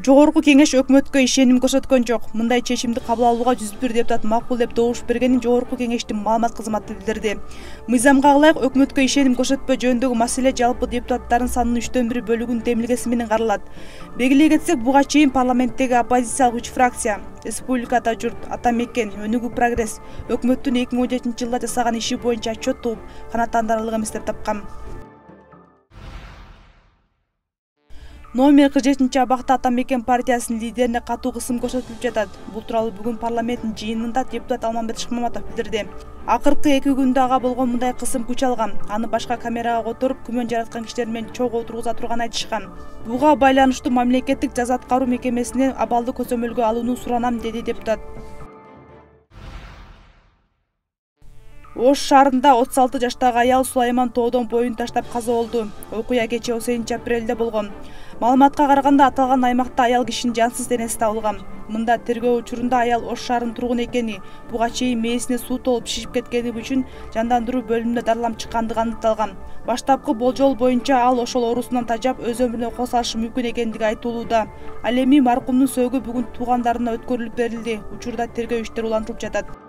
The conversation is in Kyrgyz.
Жогорку кеңеш өкмөткө ишеним көрсөткөн жок. Мындай чечимди кабыл алууга 101 депутат макул деп добуш бергенин Жогорку кеңештин маалымат кызматы билдирди. Мыйзамга ылайык өкмөткө ишеним көрсөтпөө жөнүндөгү маселе жалпы депутаттардын санынын 3/1 бөлүгүнүн темилгеси менен каралат. Белгилей кетсек, буга чейин парламенттеги оппозициялык 3 фракция Республикада журт, Ата Мекен, Өнүгүү прогресс өкмөттүн 2017-жылда жасаган иши боюнча отчет тугуп, канааттандырарлык эмес деп тапкан. Номер 47 абакта Ата Мекен партиясынын лидерине катуу кысым көрсөтүлүп жатат. Бул тууралуу бүгүн парламенттин жыйынында депутат Алмамбет Шыкмаматов билдирди. Акыркы 2 күндө ага болгон мындай кысым күч алган. Аны башка камерага которуп, күмөн жараткан кишилер менен чогуу отургуза турганын айтышкан. Буга байланыштуу мамлекеттик жаза аткаруу мекемесинен абалды көзөмөлгө алууну суранам, деди депутат. Ош шаарында 36 жаштагы аял Сулайман тоодон боюн таштап каза болду. Окуя кечээ 9-апрелде болгон. Маалыматка караганда аталган аймакта аял кишинин жансыз денеси табылган. Мында тергөө учурунда аял Ош шаарынын тургуну экени, буга чейин мээсине суу толуп шишип кеткени үчүн жандандыруу бөлүмүнө дарылам чыккандыгы аныкталган. Баштапкы болжол боюнча ал ошол оорусунан тажап өз өмүрүнө кол салышы мүмкүн экендиги айтылууда. Ал эми маркумдун сөөгү бүгүн туугандарына өткөрүлүп берилди. Учурда тергөө иштери улантылып жатат.